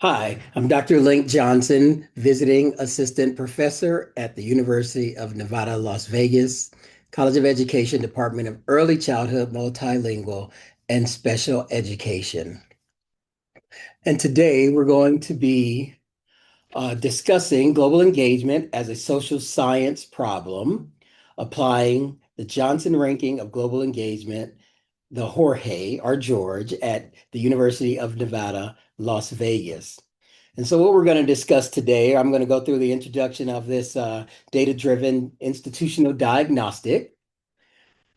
Hi, I'm Dr. Link Johnson, visiting assistant professor at the University of Nevada, Las Vegas, College of Education, Department of Early Childhood, Multilingual, and Special Education. And today we're going to be discussing global engagement as a social science problem, applying the Johnson ranking of global engagement, the Jorge or George, at the University of Nevada, Las Vegas. And so what we're going to discuss today, I'm going to go through the introduction of this data-driven institutional diagnostic.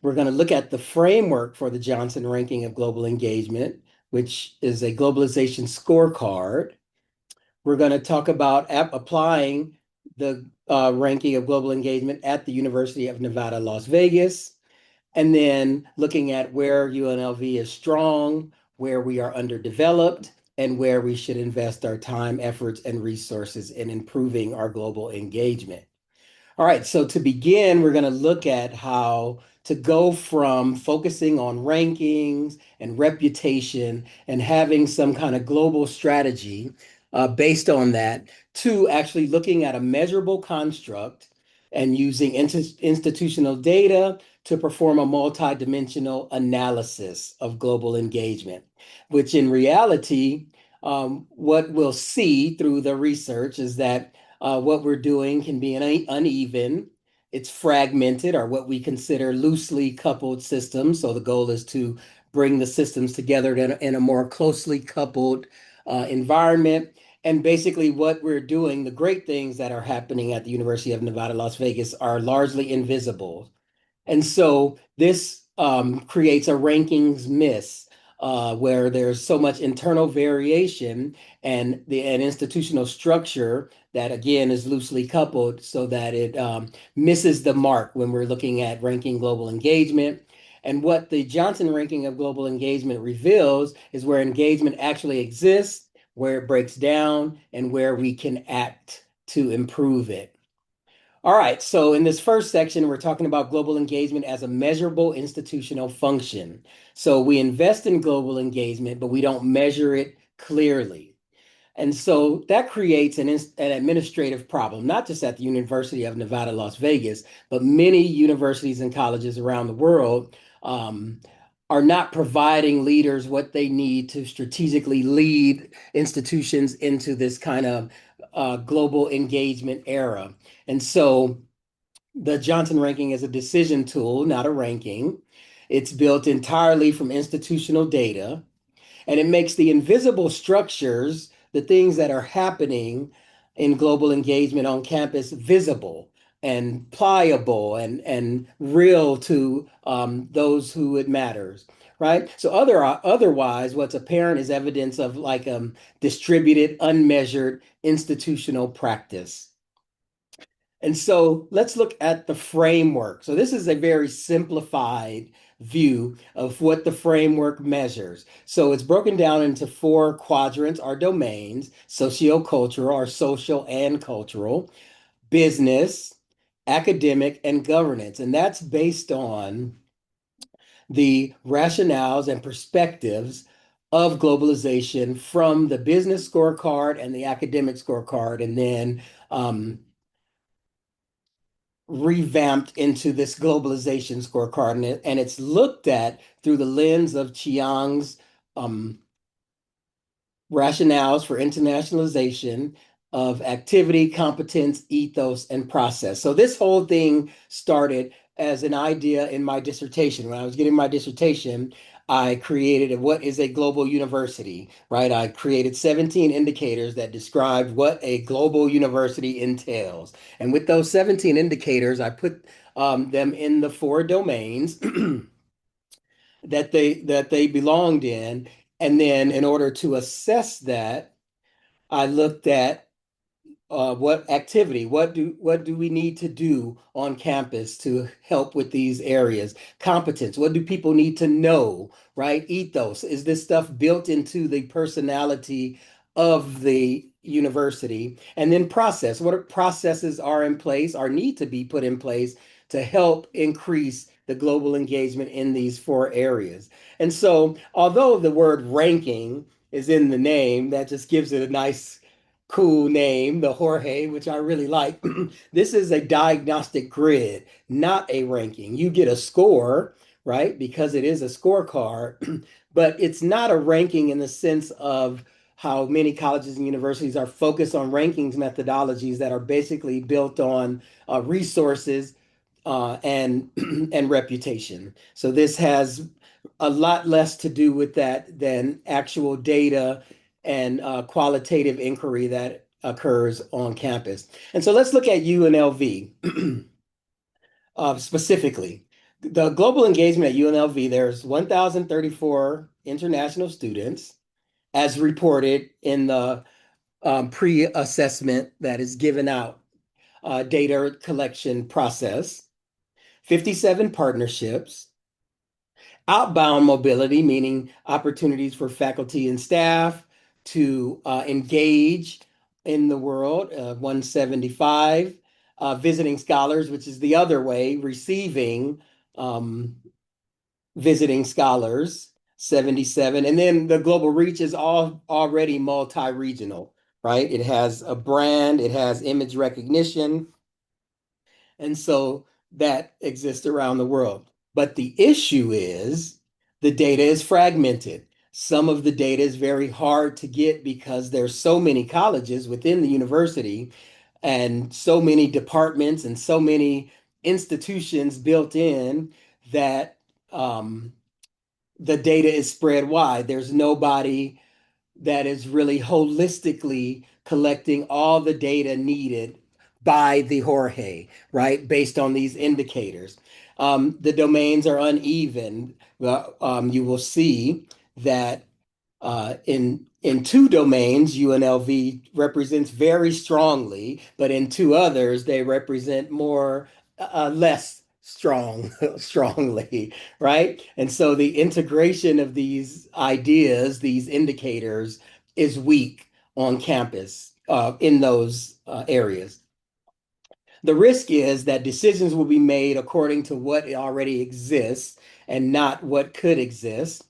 We're going to look at the framework for the Johnson ranking of global engagement, which is a globalization scorecard. We're going to talk about applying the ranking of global engagement at the University of Nevada, Las Vegas, and then looking at where UNLV is strong, where we are underdeveloped, and where we should invest our time, efforts, and resources in improving our global engagement. All right, so to begin, we're going to look at how to go from focusing on rankings and reputation and having some kind of global strategy based on that to actually looking at a measurable construct and using institutional data to perform a multidimensional analysis of global engagement, which in reality, what we'll see through the research is that what we're doing can be uneven. It's fragmented, or what we consider loosely coupled systems. So the goal is to bring the systems together in a more closely coupled environment. And basically, what we're doing, the great things that are happening at the University of Nevada, Las Vegas, are largely invisible. And so this creates a rankings miss where there's so much internal variation and an institutional structure that again is loosely coupled so that it misses the mark when we're looking at ranking global engagement. And what the Johnson ranking of global engagement reveals is where engagement actually exists, where it breaks down, and where we can act to improve it. All right, so in this first section, we're talking about global engagement as a measurable institutional function. So we invest in global engagement, but we don't measure it clearly. And so that creates an administrative problem, not just at the University of Nevada, Las Vegas, but many universities and colleges around the world are not providing leaders what they need to strategically lead institutions into this kind of global engagement era. And so the Johnson ranking is a decision tool, not a ranking. It's built entirely from institutional data, and it makes the invisible structures, the things that are happening in global engagement on campus, visible and pliable and real to those who it matters, right? So otherwise, what's apparent is evidence of like distributed, unmeasured institutional practice. And so let's look at the framework. So this is a very simplified view of what the framework measures. So it's broken down into four quadrants or domains: sociocultural or social and cultural, business, academic, and governance. And that's based on the rationales and perspectives of globalization from the business scorecard and the academic scorecard, and then revamped into this globalization scorecard, and it's looked at through the lens of Chiang's um, rationales for internationalization of activity, competence, ethos, and process. So this whole thing started as an idea in my dissertation. When I was getting my dissertation, I created what is a global university, right? I created 17 indicators that described what a global university entails. And with those 17 indicators, I put them in the four domains that they belonged in. And then in order to assess that, I looked at what activity, what do we need to do on campus to help with these areas? Competence, what do people need to know, right? Ethos, is this stuff built into the personality of the university? And then process, what processes are in place or need to be put in place to help increase the global engagement in these four areas? And so, although the word ranking is in the name. That just gives it a nice, cool name, the Jorge, which I really like. This is a diagnostic grid, not a ranking. You get a score, right? Because it is a scorecard, but it's not a ranking in the sense of how many colleges and universities are focused on rankings methodologies that are basically built on resources and and reputation. So this has a lot less to do with that than actual data and qualitative inquiry that occurs on campus. And so let's look at UNLV specifically. The global engagement at UNLV, there's 1,034 international students, as reported in the pre-assessment that is given out data collection process, 57 partnerships, outbound mobility, meaning opportunities for faculty and staff to engage in the world, 175, visiting scholars, which is the other way, receiving um, visiting scholars, 77. And then the global reach is all already multi-regional, right? It has a brand, it has image recognition, and so that exists around the world. But the issue is the data is fragmented. Some of the data is very hard to get because there's so many colleges within the university and so many departments and so many institutions built in that um, the data is spread wide. There's nobody that is really holistically collecting all the data needed by the Jorge, right? Based on these indicators. The domains are uneven. You will see that in two domains, UNLV represents very strongly, but in two others, they represent more less strongly, right? And so the integration of these ideas, these indicators, is weak on campus in those areas. The risk is that decisions will be made according to what already exists and not what could exist.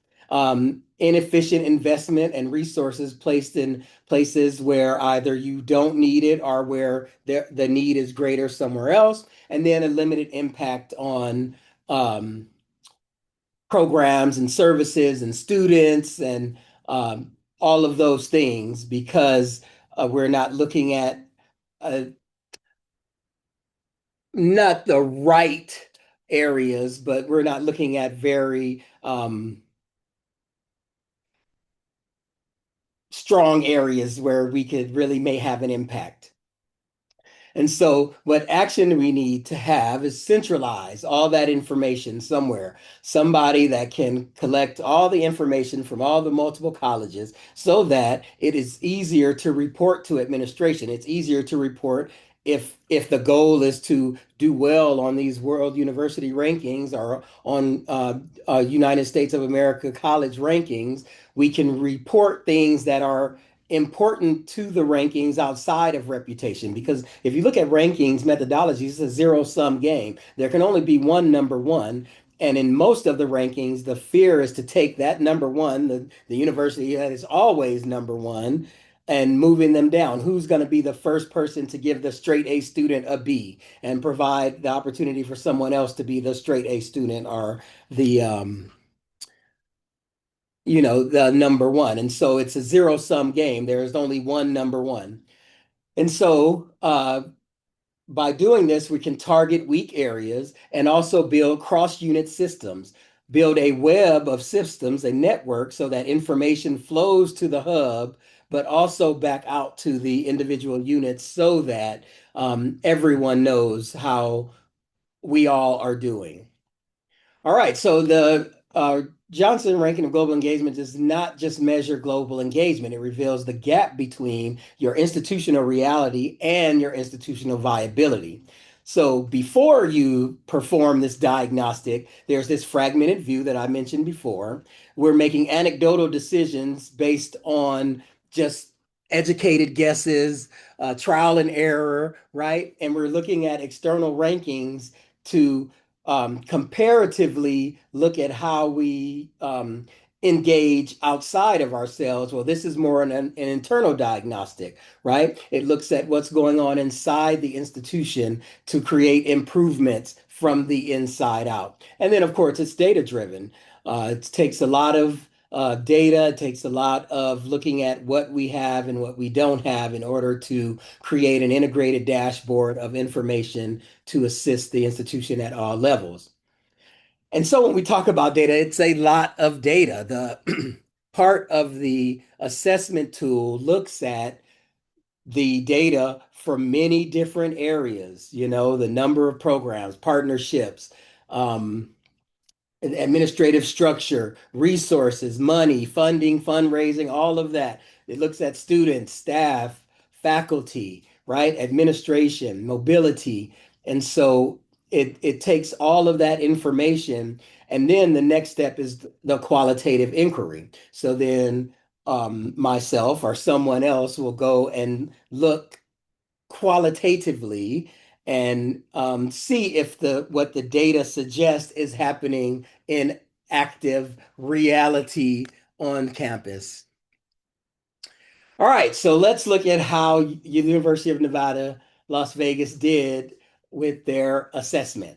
Inefficient investment and resources placed in places where either you don't need it or where the need is greater somewhere else, and then a limited impact on programs and services and students and all of those things because we're not looking at uh, not the right areas, but we're not looking at very strong areas where we could really may have an impact. And so, what action we need to have is centralize all that information somewhere. Somebody that can collect all the information from all the multiple colleges so that it is easier to report to administration. It's easier to report if the goal is to do well on these world university rankings or on United States of America college rankings, we can report things that are important to the rankings outside of reputation. Because if you look at rankings methodologies, it's a zero-sum game. There can only be one number one. And in most of the rankings, the fear is to take that number one, the university that is always number one, and moving them down. Who's going to be the first person to give the straight A student a B and provide the opportunity for someone else to be the straight A student or the the number one. And so it's a zero-sum game. There is only one number one. And so by doing this, we can target weak areas and also build cross-unit systems, build a web of systems, a network, so that information flows to the hub, but also back out to the individual units so that everyone knows how we all are doing. All right, so the Johnson ranking of global engagement does not just measure global engagement, it reveals the gap between your institutional reality and your institutional viability. So before you perform this diagnostic, there's this fragmented view that I mentioned before. We're making anecdotal decisions based on just educated guesses, trial and error, right? And we're looking at external rankings to comparatively look at how we engage outside of ourselves. Well, this is more an internal diagnostic, right? It looks at what's going on inside the institution to create improvements from the inside out. And then, of course, it's data driven. It takes a lot of data, it takes a lot of looking at what we have and what we don't have in order to create an integrated dashboard of information to assist the institution at all levels. And so when we talk about data, it's a lot of data. The part of the assessment tool looks at the data from many different areas, the number of programs, partnerships, um, administrative structure, resources, money, funding, fundraising, all of that. It looks at students, staff, faculty, right? Administration, mobility. And so it takes all of that information. And then the next step is the qualitative inquiry. So then myself or someone else will go and look qualitatively and see if the what the data suggests is happening in active reality on campus. All right, so let's look at how University of Nevada, Las Vegas did with their assessment.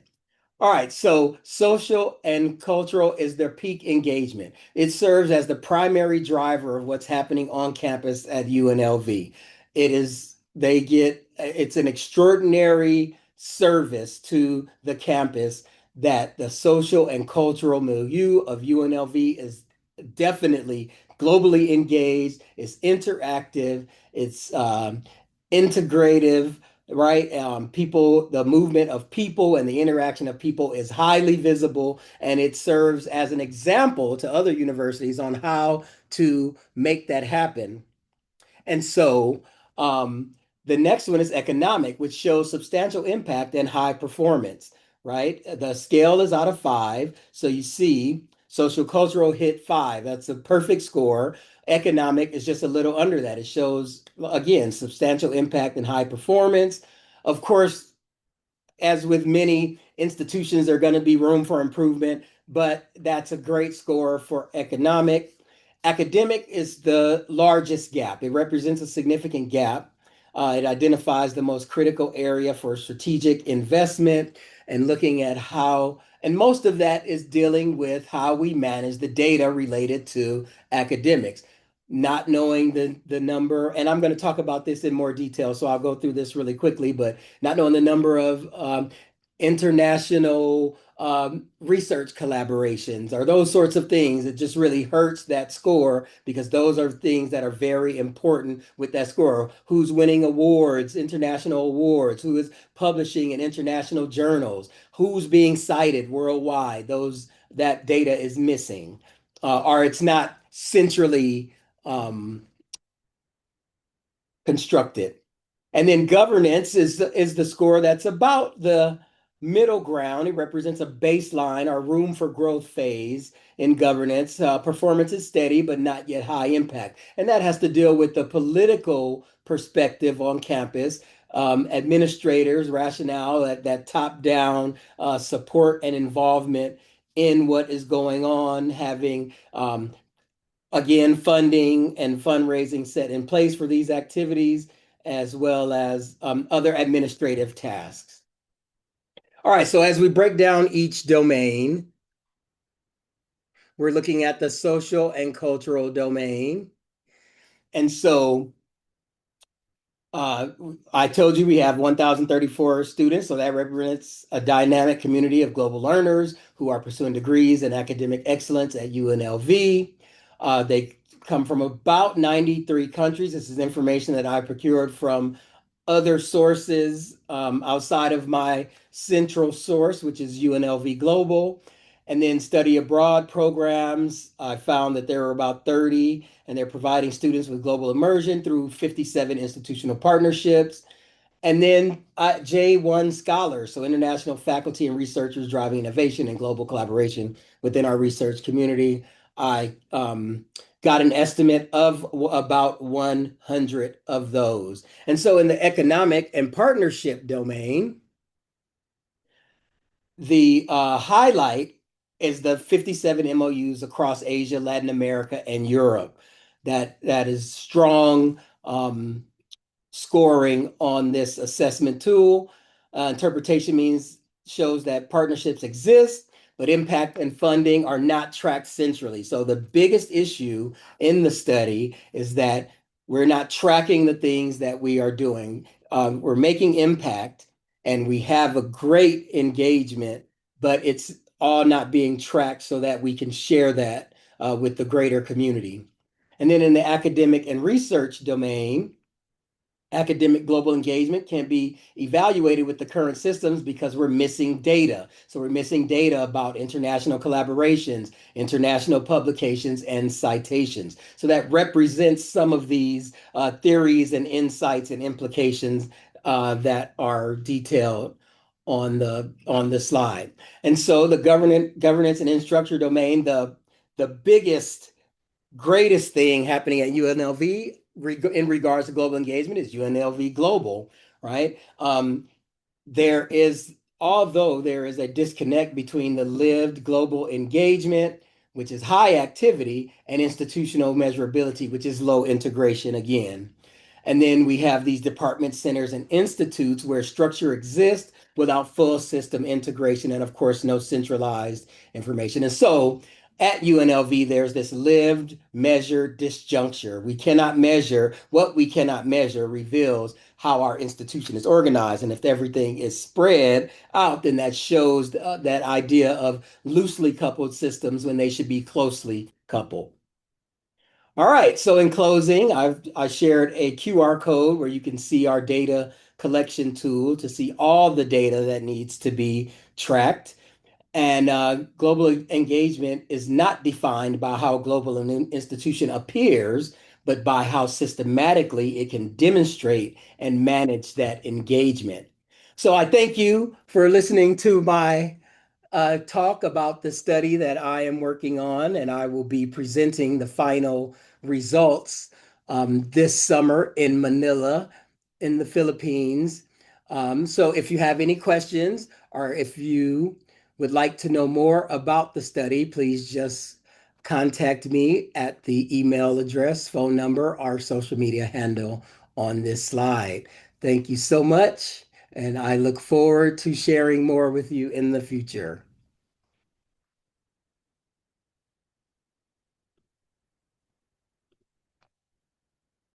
All right, so social and cultural is their peak engagement. It serves as the primary driver of what's happening on campus at UNLV. It's an extraordinary service to the campus that the social and cultural milieu of UNLV is definitely globally engaged, it's interactive, it's integrative, right? The movement of people and the interaction of people is highly visible, and it serves as an example to other universities on how to make that happen. And so the next one is economic, which shows substantial impact and high performance, right? The scale is out of 5. So you see social cultural hit 5. That's a perfect score. Economic is just a little under that. It shows, again, substantial impact and high performance. Of course, as with many institutions, there's going to be room for improvement, but that's a great score for economic. Academic is the largest gap. It represents a significant gap. It identifies the most critical area for strategic investment and looking at how, and most of that is dealing with how we manage the data related to academics. Not knowing the number, and I'm going to talk about this in more detail, so I'll go through this really quickly, but not knowing the number of international research collaborations or those sorts of things. It just really hurts that score because those are things that are very important with that score. Who's winning awards, international awards, who is publishing in international journals, who's being cited worldwide. That data is missing, or it's not centrally constructed. And then governance is the score that's about the middle ground. It represents a baseline or room for growth phase in governance. Performance is steady, but not yet high impact. And that has to deal with the political perspective on campus, administrators, rationale, that top-down support and involvement in what is going on, having again, funding and fundraising set in place for these activities, as well as other administrative tasks. All right, so as we break down each domain, we're looking at the social and cultural domain. And so uh, I told you we have 1,034 students, so that represents a dynamic community of global learners who are pursuing degrees in academic excellence at UNLV. They come from about 93 countries. This is information that I procured from other sources outside of my central source, which is UNLV Global. And then study abroad programs. I found that there are about 30, and they're providing students with global immersion through 57 institutional partnerships. And then J1 Scholars, so international faculty and researchers driving innovation and global collaboration within our research community. I got an estimate of about 100 of those. And so in the economic and partnership domain, the highlight is the 57 MOUs across Asia, Latin America, and Europe. That is strong scoring on this assessment tool. Interpretation means shows that partnerships exist, but impact and funding are not tracked centrally. So the biggest issue in the study is that we're not tracking the things that we are doing. We're making impact and we have a great engagement, but it's all not being tracked so that we can share that with the greater community. And then in the academic and research domain, academic global engagement can be evaluated with the current systems because we're missing data. So we're missing data about international collaborations, international publications, and citations. So that represents some of these theories and insights and implications that are detailed on the slide. And so the governance and instructor domain, the biggest greatest thing happening at UNLV in regards to global engagement is UNLV Global, right? There is, although there is a disconnect between the lived global engagement, which is high activity, and institutional measurability, which is low integration again. And then we have these department centers and institutes where structure exists without full system integration and, of course, no centralized information. And so at UNLV, there's this lived, measured disjuncture. We cannot measure what we cannot measure reveals how our institution is organized. And if everything is spread out, then that shows that idea of loosely coupled systems when they should be closely coupled. All right, so in closing, I shared a QR code where you can see our data collection tool to see all the data that needs to be tracked. And global engagement is not defined by how global an institution appears, but by how systematically it can demonstrate and manage that engagement. So I thank you for listening to my talk about the study that I am working on, and I will be presenting the final results this summer in Manila, in the Philippines. So if you have any questions or if you would like to know more about the study, please just contact me at the email address, phone number, or social media handle on this slide. Thank you so much, and I look forward to sharing more with you in the future.